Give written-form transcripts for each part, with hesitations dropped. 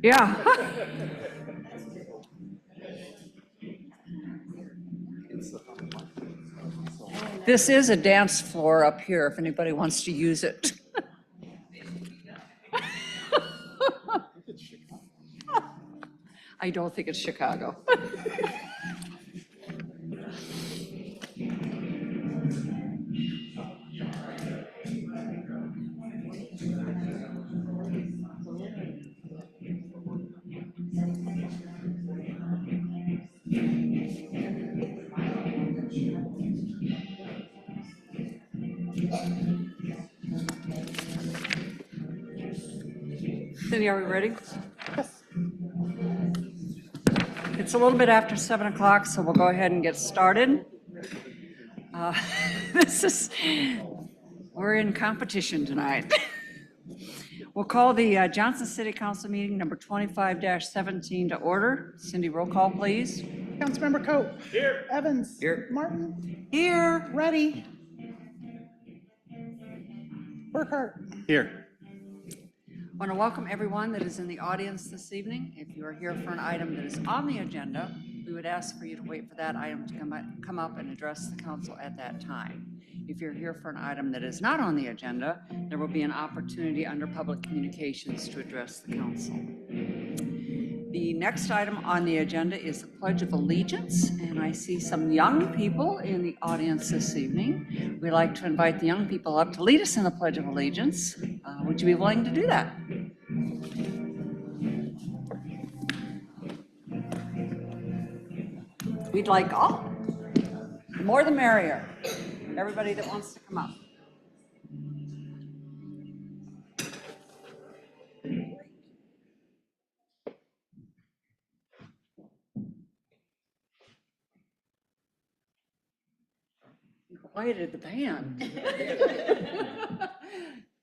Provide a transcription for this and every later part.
Yeah. This is a dance floor up here if anybody wants to use it. I don't think it's Chicago. Cindy, are we ready? It's a little bit after 7 o'clock, so we'll go ahead and get started. We're in competition tonight. We'll call the Johnston City Council meeting number 25-17 to order. Cindy, roll call, please. Councilmember Coe. Here. Evans. Here. Martin. Here. Ready. Burkhart. Here. I want to welcome everyone that is in the audience this evening. If you are here for an item that is on the agenda, we would ask for you to wait for that item to come up and address the council at that time. If you're here for an item that is not on the agenda, there will be an opportunity under public communications to address the council. The next item on the agenda is the Pledge of Allegiance, and I see some young people in the audience this evening. We'd like to invite the young people up to lead us in the Pledge of Allegiance. Would you be willing to do that? We'd like all. The more the merrier. Everybody that wants to come up. You quieted the band.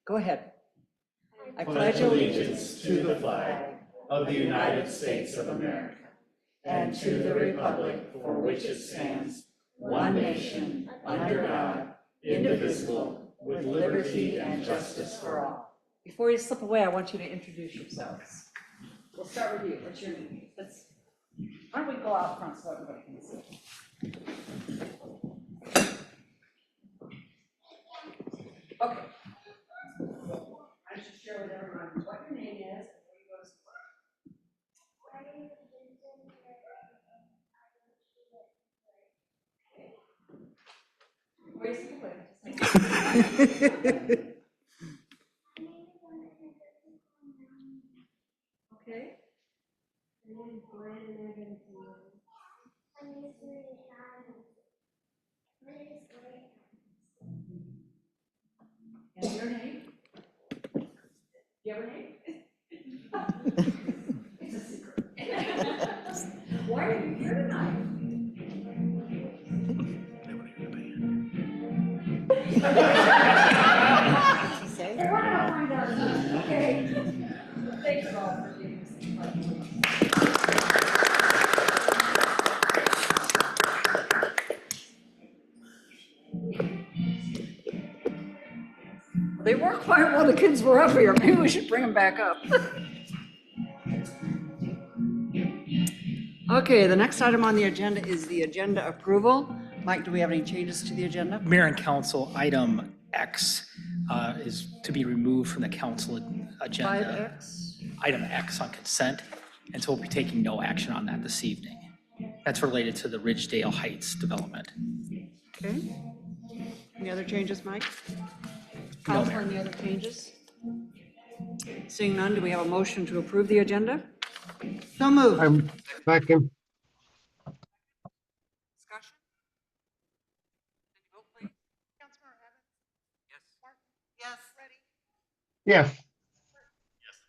Go ahead. I pledge allegiance to the flag of the United States of America and to the republic for which it stands, one nation, under God, indivisible, with liberty and justice for all. Before you slip away, I want you to introduce yourselves. We'll start with you. What's your name? Why don't we go out front so everybody can see? Okay. I should share with everyone what your name is and where you go to school. Raise the hand. Okay. And your name? Do you have a name? It's a secret. Why are you here tonight? We're gonna find out. Okay. Thank you all for giving us the question. They weren't quiet while the kids were up here. Maybe we should bring them back up. Okay, the next item on the agenda is the agenda approval. Mike, do we have any changes to the agenda? Mayor and Council, item X is to be removed from the council agenda. 5X? Item X on consent, and so we'll be taking no action on that this evening. That's related to the Ridgedale Heights development. Okay. Any other changes, Mike? No, Council, Mayor. any other changes? Seeing none, do we have a motion to approve the agenda? So moved. I'm second. Discussion? Can you vote, please? Councilmember Evans. Yes. Martin. Yes. Ready. Yes.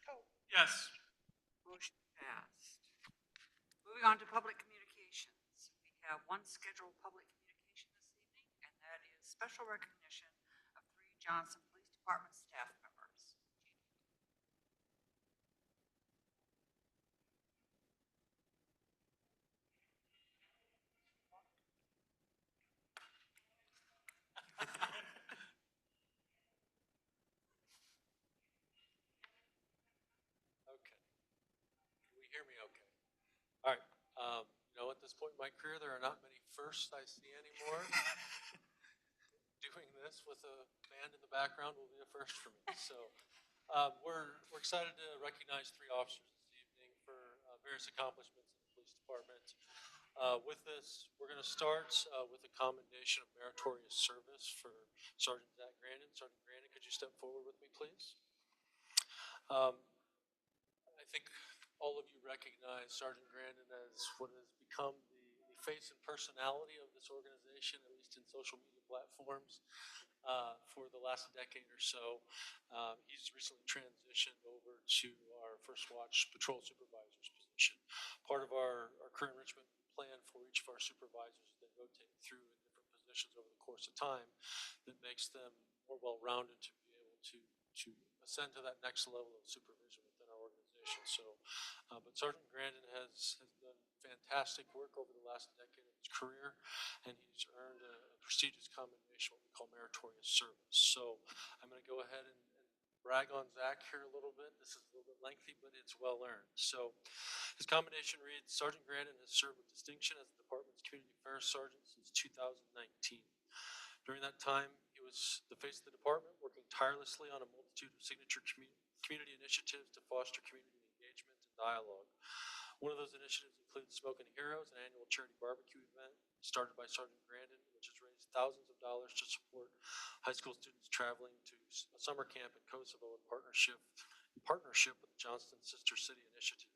Coe. Yes. Motion passed. Moving on to public communications. We have one scheduled public communication this evening, and that is special recognition of 3 Johnston Police Department staff members. hear me okay? All right. At this point in my career, there are not many firsts I see anymore. Doing this with a band in the background will be a first for me. So we're excited to recognize 3 officers this evening for various accomplishments in the police department. With this, we're going to start with a commendation of meritorious service for Sergeant Zach Grandin. Sergeant Grandin, could you step forward with me, please? Um, I think all of you recognize Sergeant Grandin as what has become the face and personality of this organization, at least in social media platforms, for the last decade or so. He's recently transitioned over to our First Watch Patrol Supervisor's position. Part of our career enrichment plan for each of our supervisors, they rotate through in different positions over the course of time that makes them more well-rounded to be able to ascend to that next level of supervision within our organization. So, but Sergeant Grandin has done fantastic work over the last decade of his career, and he's earned a prestigious commendation, what we call meritorious service. So I'm going to go ahead and brag on Zach here a little bit. This is a little bit lengthy, but it's well earned. So his commendation reads, Sergeant Grandin has served with distinction as the department's community affairs sergeant since 2019. During that time, he was the face of the department, working tirelessly on a multitude of signature community initiatives to foster community engagement and dialogue. One of those initiatives included Smokin' Heroes, an annual charity barbecue event started by Sergeant Grandin, which has raised thousands of dollars to support high school students traveling to a summer camp in Kosovo in partnership with the Johnston Sister City Initiative.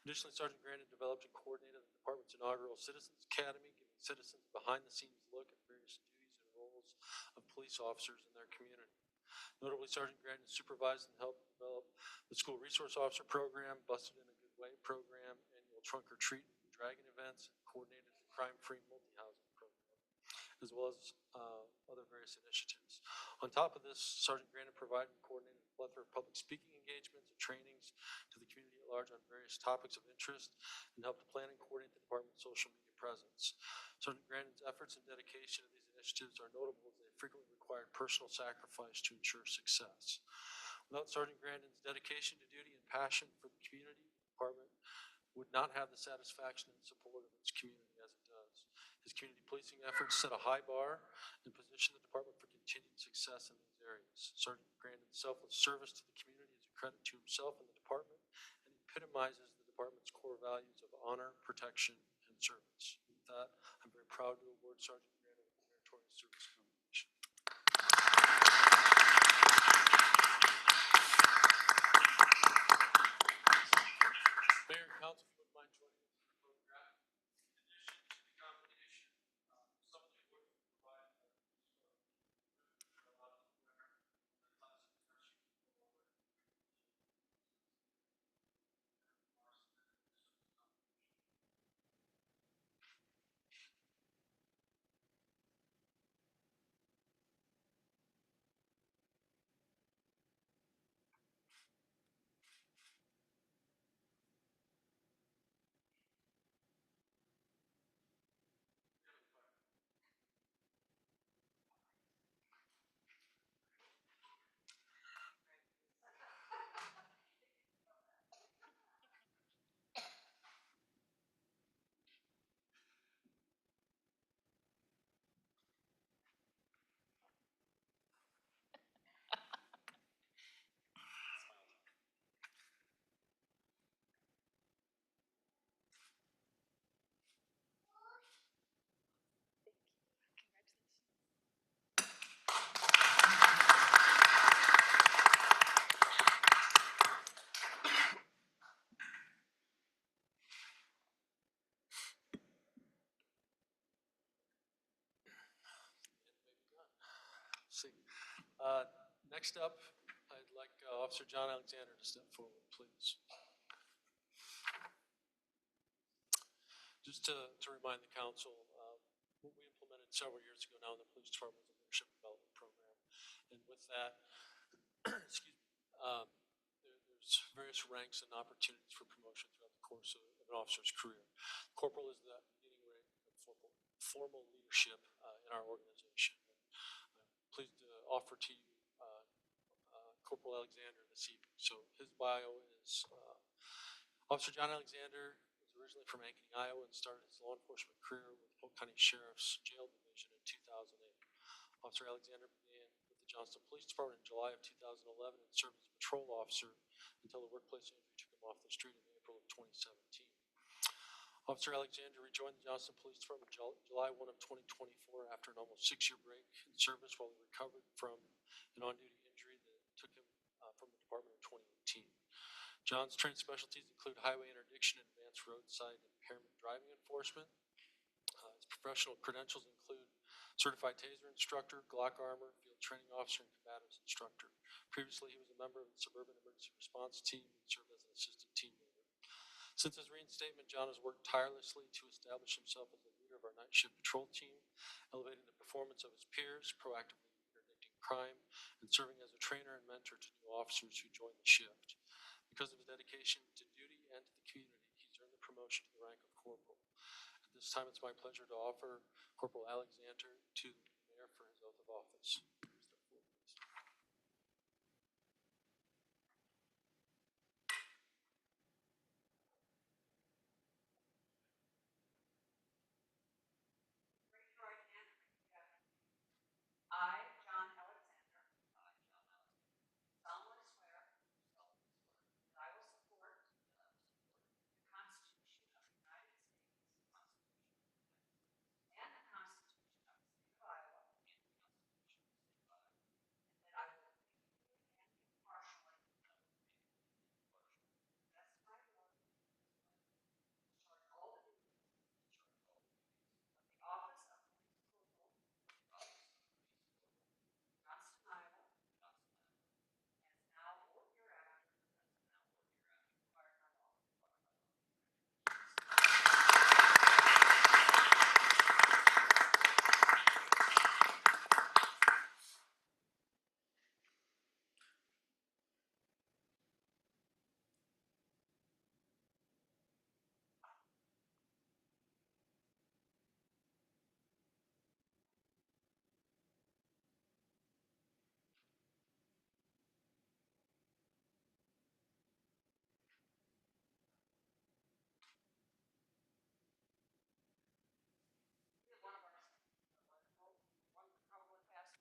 Additionally, Sergeant Grandin developed and coordinated the department's inaugural Citizens Academy, giving citizens a behind-the-scenes look at various duties and roles of police officers in their community. Notably, Sergeant Grandin supervised and helped develop the School Resource Officer Program, Busted in a Good Way program, annual Trunk or Treat and Dragon events, and coordinated the Crime-Free Multi-Housing program, as well as other various initiatives. On top of this, Sergeant Grandin provided and coordinated a plethora of public speaking engagements and trainings to the community at large on various topics of interest, and helped to plan and coordinate the department's social media presence. Sergeant Grandin's efforts and dedication to these initiatives are notable as they frequently required personal sacrifice to ensure success. Without Sergeant Grandin's dedication to duty and passion for the community, the department would not have the satisfaction and support of its community as it does. His community policing efforts set a high bar and position the department for continued success in these areas. Sergeant Grandin's selfless service to the community is a credit to himself and the department, and epitomizes the department's core values of honor, protection, and service. With that, I'm very proud to award Sergeant Grandin with the Meritorious Service Commendation. Mayor and Council, if you wouldn't mind joining me for a photograph. In addition to the commendation, some of the awards we provide for a lot of the winner, classic crushing. See. Next up, I'd like Officer John Alexander to step forward, please. Just to remind the council, what we implemented several years ago now in the police department was a leadership development program. And with that, excuse me, there's various ranks and opportunities for promotion throughout the course of an officer's career. Corporal is the beginning rate of formal leadership in our organization. I'm pleased to offer to you Corporal Alexander this evening. So his bio is Officer John Alexander was originally from Ankeny, Iowa, and started his law enforcement career with Polk County Sheriff's Jail Division in 2008. Officer Alexander began with the Johnston Police Department in July of 2011 and served as a patrol officer until a workplace injury took him off the street in April of 2017. Officer Alexander rejoined the Johnston Police Department July 1 of 2024 after an almost 6-year break in service while he recovered from an on-duty injury that took him from the department in 2018. John's trained specialties include highway interdiction and advanced roadside impairment driving enforcement. His professional credentials include certified taser instructor, Glock armor, field training officer, and combatives instructor. Previously, he was a member of the Suburban Emergency Response Team and served as an assistant team leader. Since his reinstatement, John has worked tirelessly to establish himself as the leader of our night shift patrol team, elevating the performance of his peers, proactively interdicting crime, and serving as a trainer and mentor to new officers who join the shift. Because of his dedication to duty and to the community, he's earned the promotion to the rank of corporal. At this time, it's my pleasure to offer Corporal Alexander to the mayor for his oath of office. Raise your right hand and repeat after me. I, John Alexander, solemnly swear that I will support the Constitution of the United States and the Constitution of the State of Iowa, and that I will faithfully and impartially, best of my ability, discharge all the duties of the office of police corporal, Johnston, Iowa, as now or hereafter required by law. One of our probably passed.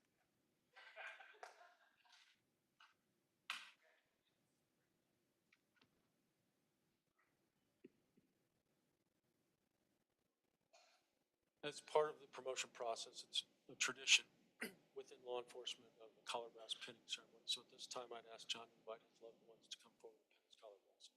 As part of the promotion process, it's a tradition within law enforcement of the collar brass pinning ceremony. So at this time, I'd ask John to invite his loved ones to come forward and pin his collar brass.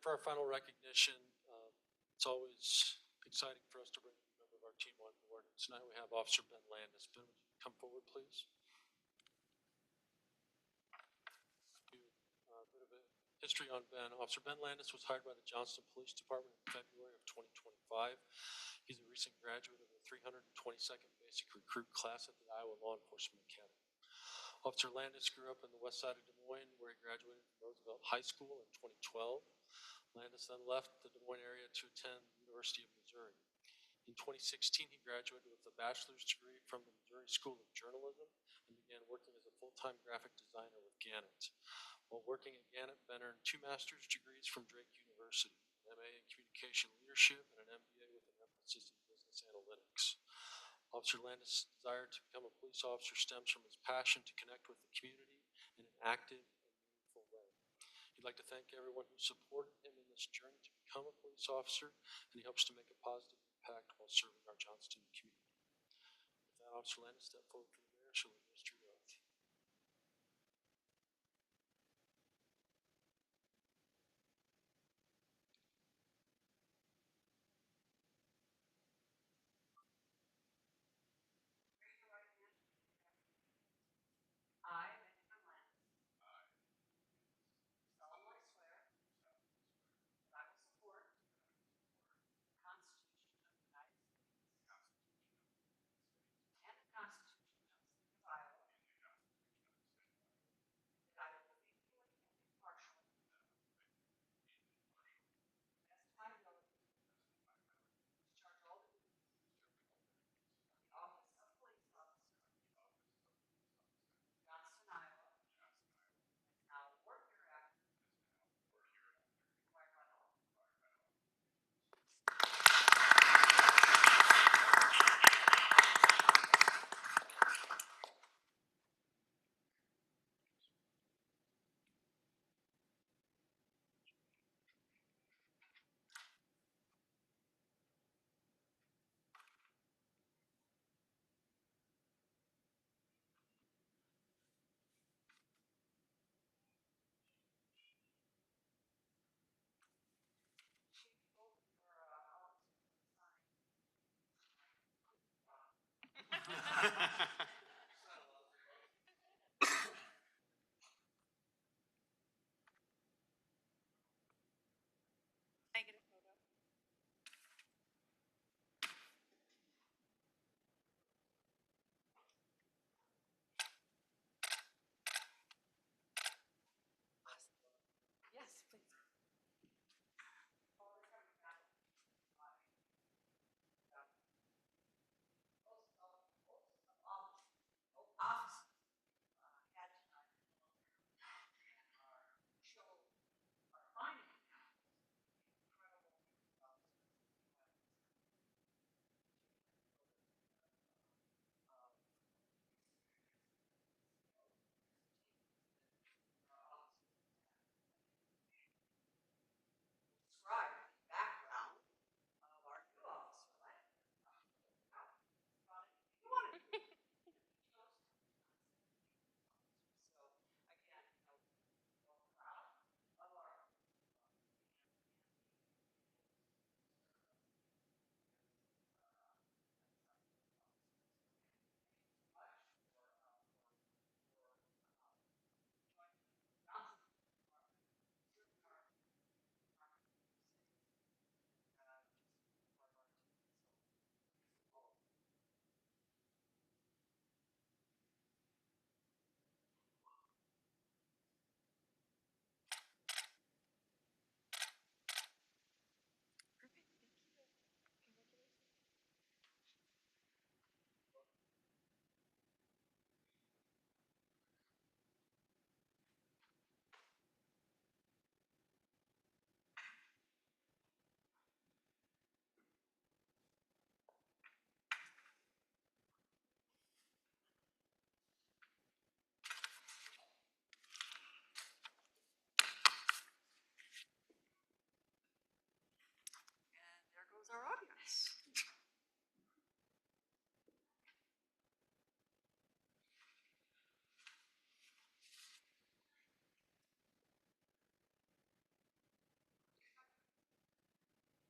for our final recognition, it's always exciting for us to bring a member of our team on board. Tonight we have Officer Ben Landis. Ben, would you come forward, please? A bit of a history on Ben. Officer Ben Landis was hired by the Johnston Police Department in February of 2025. He's a recent graduate of the 322nd Basic Recruit class at the Iowa Law Enforcement Academy. Officer Landis grew up in the west side of Des Moines, where he graduated from Roosevelt High School in 2012. Landis then left the Des Moines area to attend the University of Missouri. In 2016, he graduated with a bachelor's degree from the Missouri School of Journalism and began working as a full-time graphic designer with Gannett. While working at Gannett, Ben earned 2 master's degrees from Drake University, an MA in Communication Leadership and an MBA with an emphasis in business analytics. Officer Landis' desire to become a police officer stems from his passion to connect with the community in an active and meaningful way. He'd like to thank everyone who supported him in this journey to become a police officer, and he hopes to make a positive impact while serving our Johnston community. With that, Officer Landis, step forward to the mayor, she'll administer your oath. I, Benjamin Lance, solemnly swear that I will support the Constitution of the United States and the Constitution of the State of Iowa, that I will faithfully and impartially, to the best of my ability, discharge all the duties of the office of police officer, Johnston, Iowa, as now or hereafter required by law. Negative photo. Yes, please.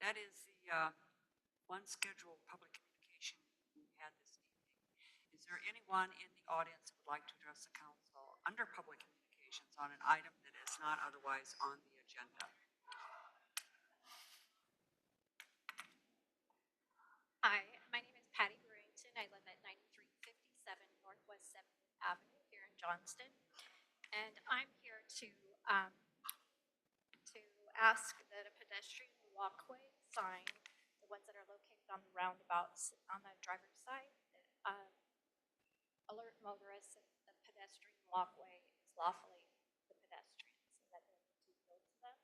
That is the one scheduled public communication we had this evening. Is there anyone in the audience who would like to address the council under public communications on an item that is not otherwise on the agenda? Hi, my name is Patty Brewington. I live at 9357 Northwest 7th Avenue here in Johnston. And I'm here to ask that a pedestrian walkway sign, the ones that are located on the roundabouts on the driver's side, alert motorists that the pedestrian walkway is lawfully the pedestrians and that they need to yield to them.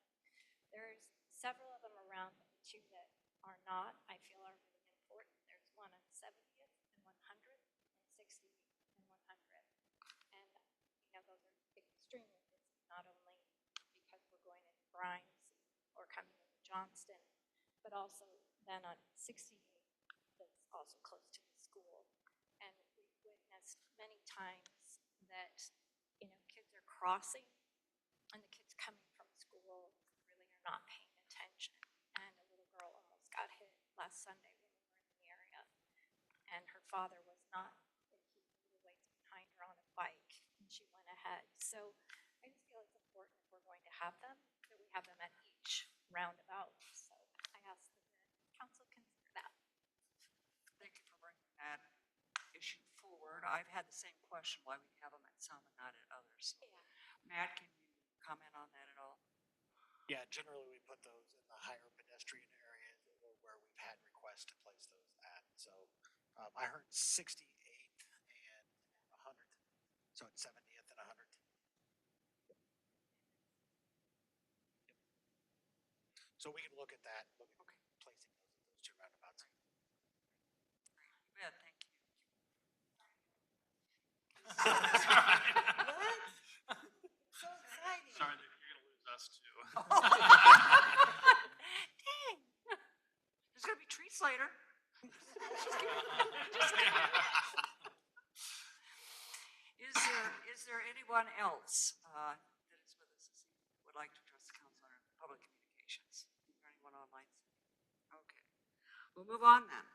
There's several of them around too that are not, I feel are really important. There's one on 70th and 100th and 60th and 100th. And, you know, those are extremely busy, not only because we're going into Grimes or coming into Johnston, but also then on 68th that's also close to the school. And we've witnessed many times that, you know, kids are crossing and the kids coming from school really are not paying attention. And a little girl almost got hit last Sunday when we were in the area. And her father was not, he really waits behind her on a bike and she went ahead. So I just feel it's important if we're going to have them, that we have them at each roundabout. So I ask that the council consider that. Thank you for bringing that issue forward. I've had the same question, why we have them at some and not at others. So, Yeah. Matt, can you comment on that at all? Yeah, generally we put those in the higher pedestrian areas or where we've had requests to place those at. So I heard 68th and 100th. So it's 70th and 100th. Yep. So we can look at that, look at placing those at those two roundabouts. You bet, thank you. So exciting. Sorry, you're gonna lose us too. Dang. There's gonna be treats later. Is there anyone else that is with us this evening that would like to address the council on public communications? Is there anyone online? Okay, we'll move on then.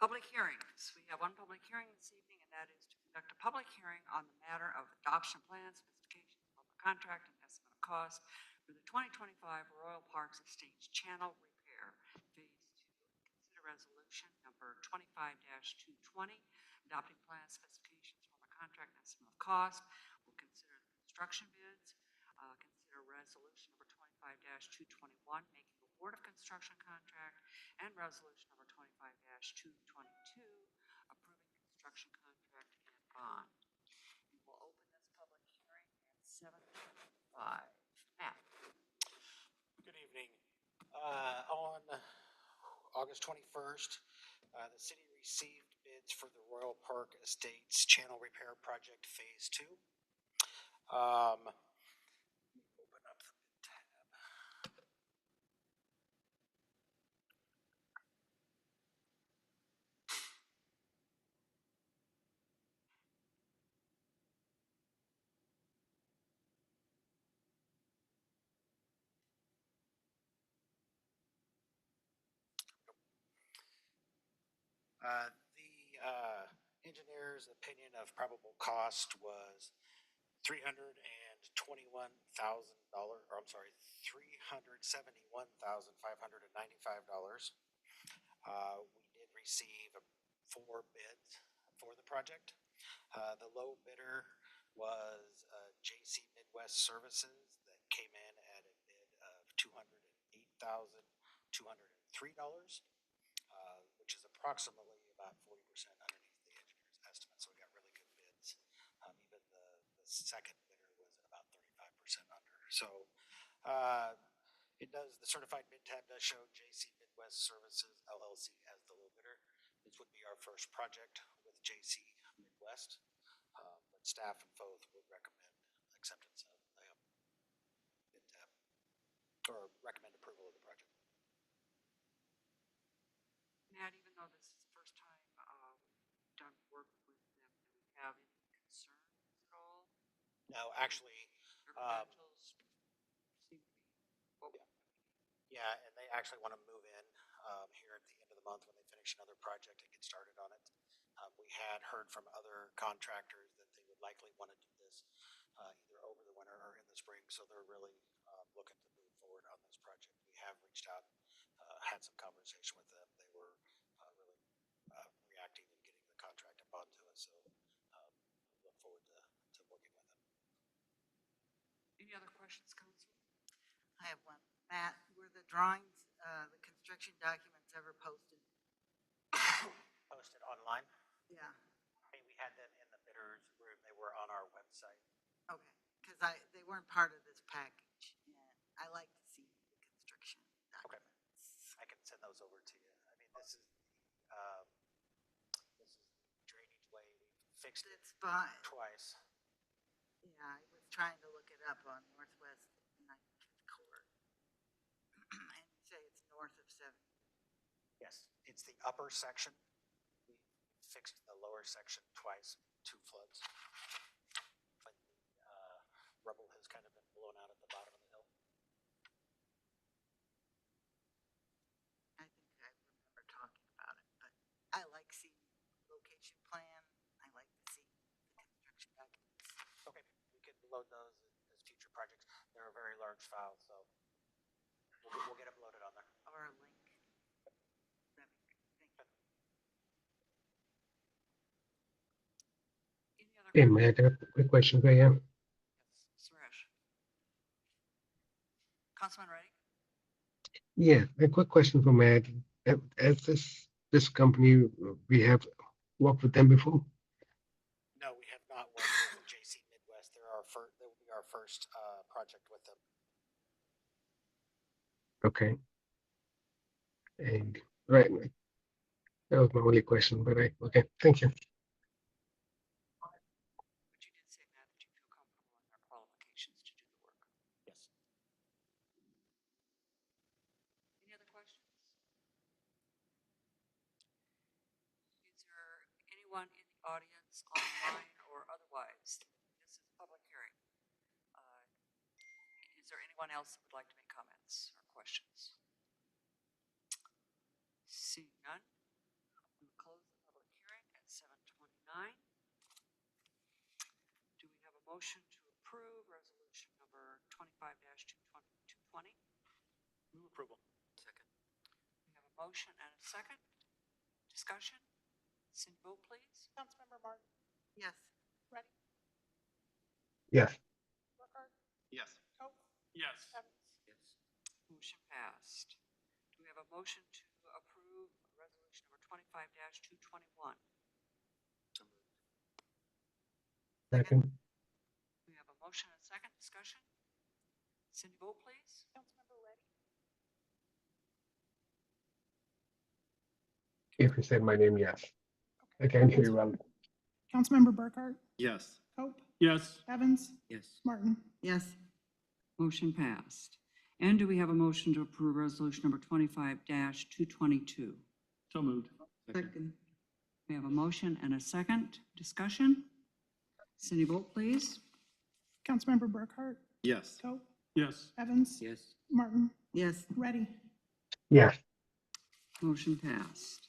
Public hearings. We have one public hearing this evening, and that is to conduct a public hearing on the matter of adoption plan, specifications, public contract, and estimate of cost for the 2025 Royal Parks Estates Channel Repair Phase 2. Consider resolution number 25-220, adopting plan specifications, public contract, and estimate of cost. We'll consider the construction bids. Consider resolution number 25-221, making award of construction contract, and resolution number 25-222, approving construction contract and bond. And we'll open this public hearing at 7:05. Matt. Good evening. On August 21st, the city received bids for the Royal Park Estates Channel Repair Project Phase 2. Open up the bid tab. The engineer's opinion of probable cost was $371,000, or I'm sorry, $371,595. We did receive 4 bids for the project. The low bidder was JC Midwest Services that came in at a bid of $208,203, which is approximately about 40% underneath the engineer's estimate. So we got really good bids. Even the second bidder was about 35% under. So the certified bid tab does show JC Midwest Services LLC as the low bidder. This would be our first project with JC Midwest, but staff and both would recommend acceptance of the bid tab, or recommend approval of the project. Matt, even though this is the first time we've done work with them, do we have any concerns at all? No, actually, Their credentials seem to be, Yeah, and they actually want to move in here at the end of the month when they finish another project and get started on it. We had heard from other contractors that they would likely want to do this either over the winter or in the spring, so they're really looking to move forward on this project. We have reached out, had some conversation with them. They were really reacting and getting the contract up onto it, so we look forward to working with them. Any other questions, Council? I have one. Matt, were the drawings, the construction documents ever posted? Posted online. Yeah, Hey, we had them in the bidders room. They were on our website. okay, because they weren't part of this package, and I like to see the construction Okay. documents. I can send those over to you. I mean, this is the drainage way. We fixed it It's by, twice. yeah, I was trying to look it up on Northwest 95th Court. And you say it's north of 7. Yes, it's the upper section. We fixed the lower section twice, 2 floods. But the rubble has kind of been blown out at the bottom of the hill. I think I remember talking about it, but I like seeing location plan. I like to see the construction documents. Okay, we can load those as future projects. They're a very large file, so we'll get them loaded on there. Or a link. That'd be great. Thank you. Any other? Hey, Matt, I have a quick question for you. Suresh. Councilman Reddy? Yeah, a quick question for Matt. As this company, we have worked with them before? No, we have not worked with JC Midwest. They will be our first project with them. Okay. And, right, that was my only question, but okay, thank you. But you did say, Matt, that you feel comfortable in their qualifications to do the work. Yes. Any other questions? Is there anyone in the audience, online or otherwise? This is a public hearing. Is there anyone else that would like to make comments or questions? Seeing none, we will close the public hearing at 7:29. Do we have a motion to approve resolution number 25-220? Move approval. Second. We have a motion and a second. Discussion? Cindy, vote please. Councilmember Martin, Yes. Ready, Yes, Burkhart, Yes. Coe, Yes. Evans. Yes. Motion passed. Do we have a motion to approve resolution number 25-221? second, We have a motion and a second. Discussion? Cindy, vote please. Councilmember Reddy, if you said my name, yes. I can't hear you well. Councilmember Burkhart, Yes. Cope, Yes. Evans, Yes. Martin. Yes. Motion passed. And do we have a motion to approve resolution number 25-222? So moved. Second. We have a motion and a second. Discussion? Cindy, vote please. Councilmember Burkhart, Yes. Cope, Yes. Evans, Yes. Martin. Yes. Ready, Yes, Motion passed.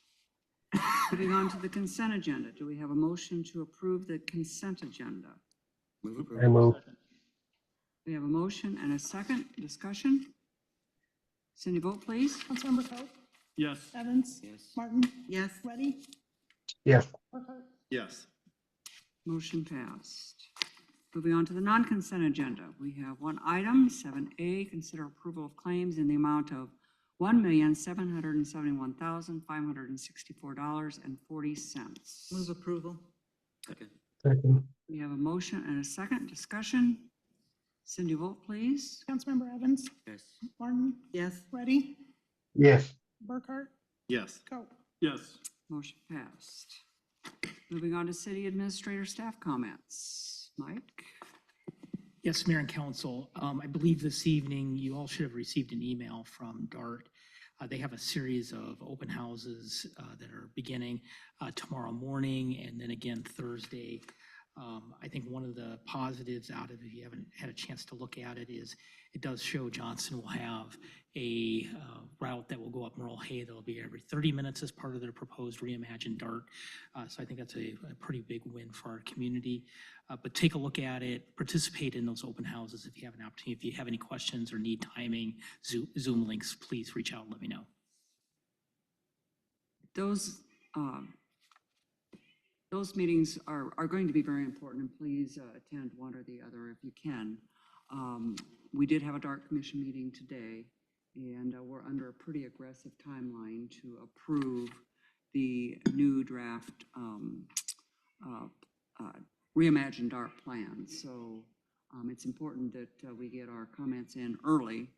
Moving on to the consent agenda. Do we have a motion to approve the consent agenda? Move I approval. move. We have a motion and a second. Discussion? Cindy, vote please. Councilmember Cope, Yes. Evans, Yes. Martin. Yes. Ready, Yes, Burkhart, Yes. Motion passed. Moving on to the non-consent agenda. We have one item, 7A, consider approval of claims in the amount of $1,771,564.40. Move approval. Second. second, We have a motion and a second. Discussion? Cindy, vote please. Councilmember Evans, Yes. Martin. Yes. Ready, yes, Burkhart, Yes. Cope. Yes. Motion passed. Moving on to city administrator staff comments. Mike? Yes, Mayor and Council, I believe this evening you all should have received an email from DART. They have a series of open houses that are beginning tomorrow morning and then again Thursday. I think one of the positives out of it, if you haven't had a chance to look at it, is it does show Johnston will have a route that will go up Merle Hay that'll be every 30 minutes as part of their proposed reimagined DART. So I think that's a pretty big win for our community. But take a look at it, participate in those open houses if you have an opportunity. If you have any questions or need timing, Zoom links, please reach out and let me know. Those meetings are going to be very important, and please attend one or the other if you can. We did have a DART Commission meeting today, and we're under a pretty aggressive timeline to approve the new draft reimagined DART plan. So it's important that we get our comments in early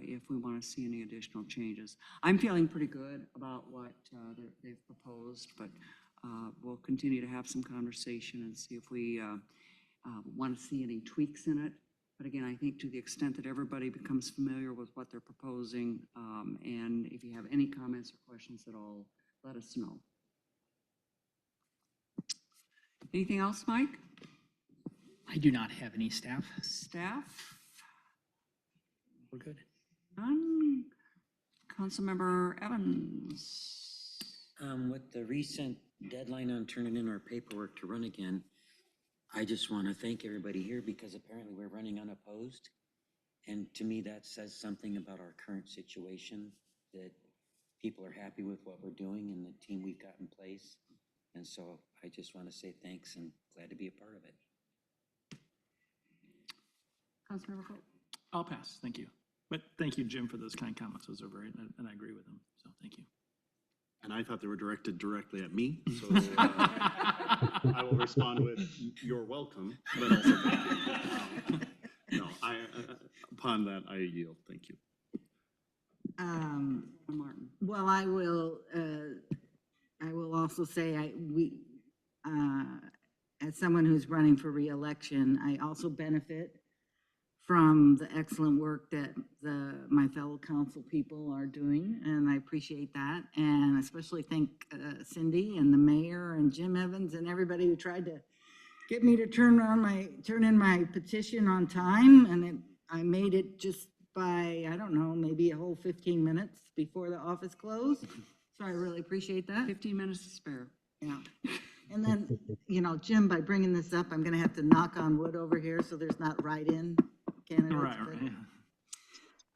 if we want to see any additional changes. I'm feeling pretty good about what they've proposed, but we'll continue to have some conversation and see if we want to see any tweaks in it. But again, I think to the extent that everybody becomes familiar with what they're proposing, and if you have any comments or questions at all, let us know. Anything else, Mike? I do not have any staff. Staff? We're good. None? Councilmember Evans? With the recent deadline on turning in our paperwork to run again, I just want to thank everybody here because apparently we're running unopposed. And to me, that says something about our current situation, that people are happy with what we're doing and the team we've got in place. And so I just want to say thanks and glad to be a part of it. Councilmember Colt? I'll pass, thank you. But thank you, Jim, for those kind comments. Those are very, and I agree with them, so thank you. And I thought they were directed directly at me, so I will respond with, you're welcome, but also thank you. No, upon that, I yield. Thank you. Martin. Well, I will also say as someone who's running for re-election, I also benefit from the excellent work that my fellow council people are doing, and I appreciate that. And especially thank Cindy and the mayor and Jim Evans and everybody who tried to get me to turn in my petition on time, and I made it just by, I don't know, maybe a whole 15 minutes before the office closed. So I really appreciate that. 15 minutes to spare. Yeah. And then, Jim, by bringing this up, I'm going to have to knock on wood over here so there's not write-in candidates. Right.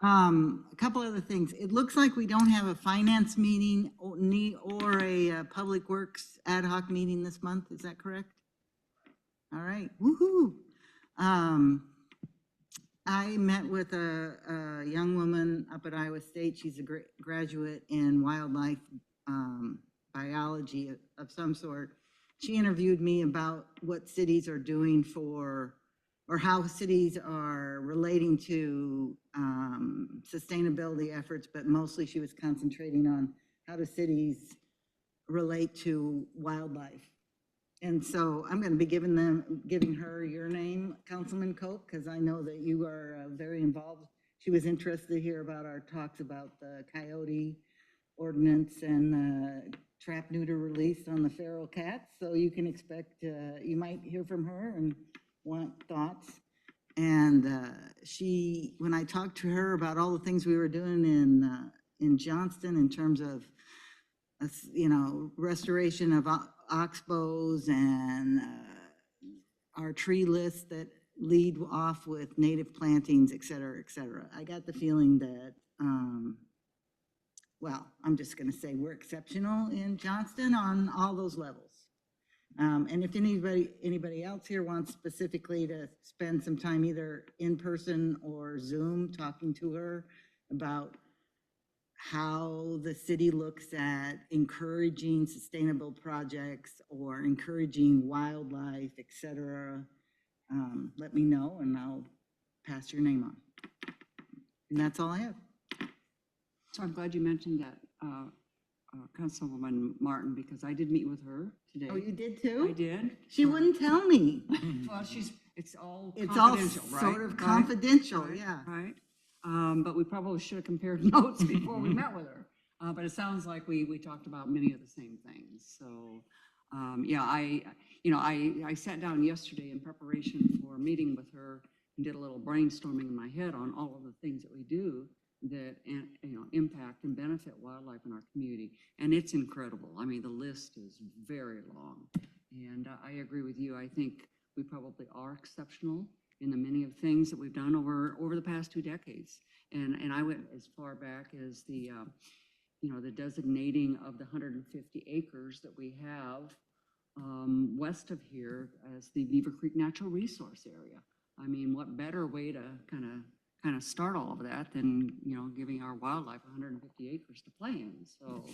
A couple other things. It looks like we don't have a finance meeting or a public works ad hoc meeting this month. Is that correct? All right. Woohoo. I met with a young woman up at Iowa State. She's a graduate in wildlife biology of some sort. She interviewed me about what cities are doing or how cities are relating to sustainability efforts, but mostly she was concentrating on how do cities relate to wildlife. And so I'm going to be giving her your name, Councilman Cope, because I know that you are very involved. She was interested to hear about our talks about the coyote ordinance and trap neuter release on the feral cats. So you can expect, you might hear from her and want thoughts. And when I talked to her about all the things we were doing in Johnston in terms of, restoration of oxbows and our tree lists that lead off with native plantings, et cetera, et cetera. I got the feeling that, well, I'm just going to say we're exceptional in Johnston on all those levels. And if anybody else here wants specifically to spend some time either in person or Zoom talking to her about how the city looks at encouraging sustainable projects or encouraging wildlife, et cetera, let me know and I'll pass your name on. And that's all I have. So I'm glad you mentioned that, Councilwoman Martin, because I did meet with her today. Oh, you did too? I did. She wouldn't tell me. Well, it's all It's all confidential, right? sort of confidential, Right, yeah. Right. But we probably should have compared notes before we met with her. But it sounds like we talked about many of the same things. So, yeah, you know, I sat down yesterday in preparation for a meeting with her and did a little brainstorming in my head on all of the things that we do that, you know, impact and benefit wildlife in our community. And it's incredible. I mean, the list is very long. And I agree with you. I think we probably are exceptional in the many of things that we've done over the past 2 decades. And I went as far back as the, you know, the designating of the 150 acres that we have west of here as the Beaver Creek Natural Resource Area. I mean, what better way to kind of start all of that than, you know, giving our wildlife 150 acres to play in. So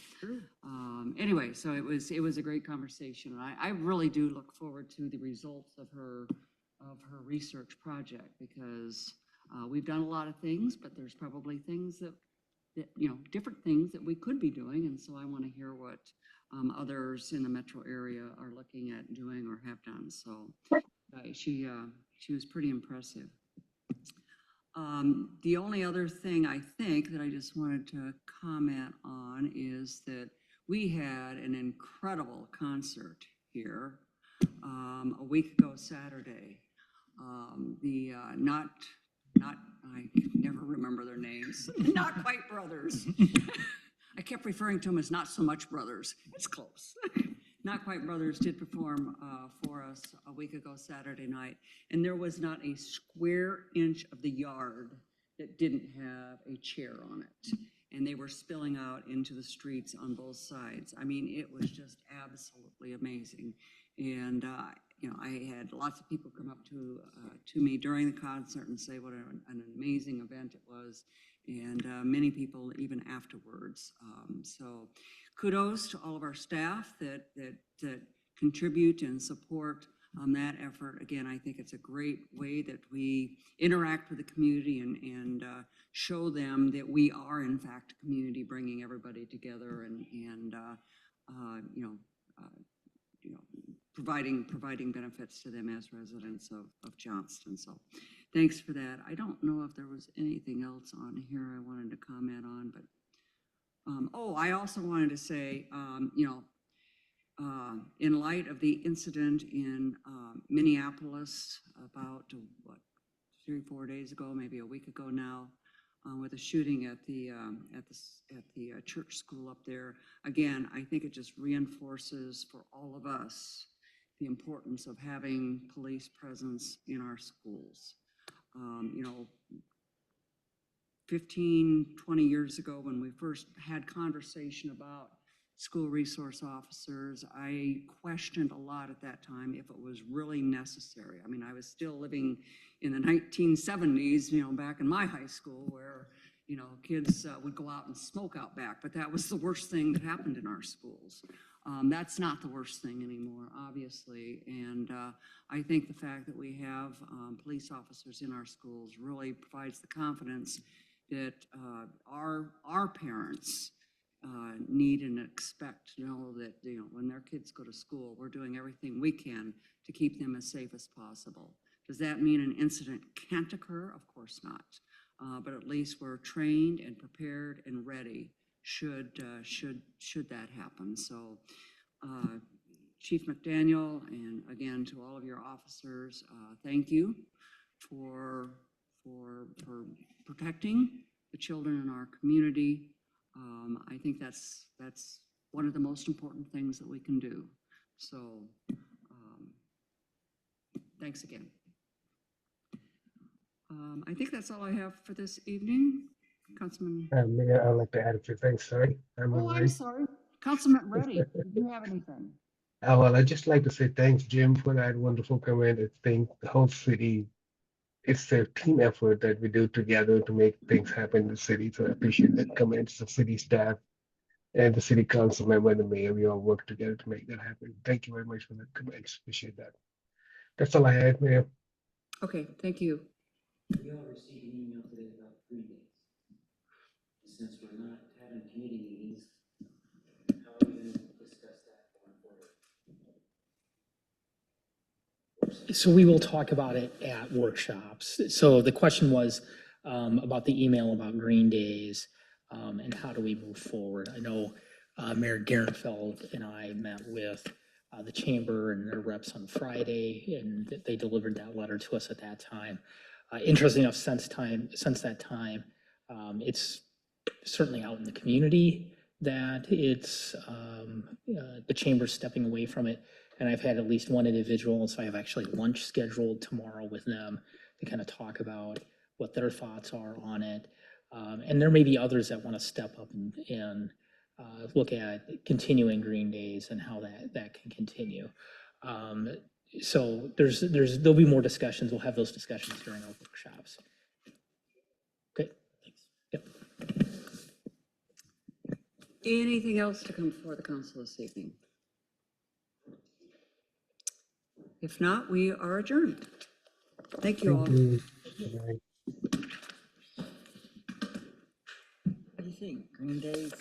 anyway, so it was a great conversation. And I really do look forward to the results of her research project, because we've done a lot of things, but there's probably things that, you know, different things that we could be doing. And so I want to hear what others in the metro area are looking at doing or have done. So she was pretty impressive. The only other thing I think that I just wanted to comment on is that we had an incredible concert here a week ago Saturday. I never remember their names, Not Quite Brothers. I kept referring to them as Not So Much Brothers. It's close. Not Quite Brothers did perform for us a week ago Saturday night, and there was not a square inch of the yard that didn't have a chair on it. And they were spilling out into the streets on both sides. I mean, it was just absolutely amazing. And you know, I had lots of people come up to me during the concert and say what an amazing event it was, and many people even afterwards. So kudos to all of our staff that contribute and support that effort. Again, I think it's a great way that we interact with the community and show them that we are in fact a community, bringing everybody together and you know, providing benefits to them as residents of Johnston. So thanks for that. I don't know if there was anything else on here I wanted to comment on, but oh, I also wanted to say, you know, in light of the incident in Minneapolis about, what, 3 or 4 days ago, maybe a week ago now, with a shooting at the church school up there. Again, I think it just reinforces for all of us the importance of having police presence in our schools. You know, 15, 20 years ago when we first had conversation about school resource officers, I questioned a lot at that time if it was really necessary. I mean, I was still living in the 1970s, you know, back in my high school where, you know, kids would go out and smoke out back, but that was the worst thing that happened in our schools. That's not the worst thing anymore, obviously. And I think the fact that we have police officers in our schools really provides the confidence that our parents need and expect to know that, you know, when their kids go to school, we're doing everything we can to keep them as safe as possible. Does that mean an incident can't occur? Of course not. But at least we're trained and prepared and ready should that happen. So Chief McDaniel, and again to all of your officers, thank you for protecting the children in our community. I think that's one of the most important things that we can do. So thanks again. I think that's all I have for this evening. Councilman. Mayor, I'd like to add a few things. Sorry. I'm sorry. Councilman Reddy, do you have anything? Well, I'd just like to say thanks, Jim, for that wonderful comment. I think the whole city, it's a team effort that we do together to make things happen in the city. So I appreciate that comment. It's the city staff and the city council member and the mayor. We all work together to make that happen. Thank you very much for that comments. Appreciate that. That's all I had, Mayor. Okay, thank you. We all received an email today about Green Days. Since we're not having committee meetings, how are we going to discuss that going forward? So we will talk about it at workshops. So the question was about the email about Green Days and how do we move forward. I know Mayor Garenfeld and I met with the chamber and their reps on Friday, and they delivered that letter to us at that time. Interesting enough, since that time, it's certainly out in the community that it's the chamber stepping away from it. And I've had at least one individual, so I have actually lunch scheduled tomorrow with them to kind of talk about what their thoughts are on it. And there may be others that want to step up and look at continuing green days and how that can continue. So there'll be more discussions. We'll have those discussions during our workshops. Okay, thanks. Yep. Anything else to come before the council this evening? If not, we are adjourned. Thank you all. Thank you. Good night. What do you think? Green days?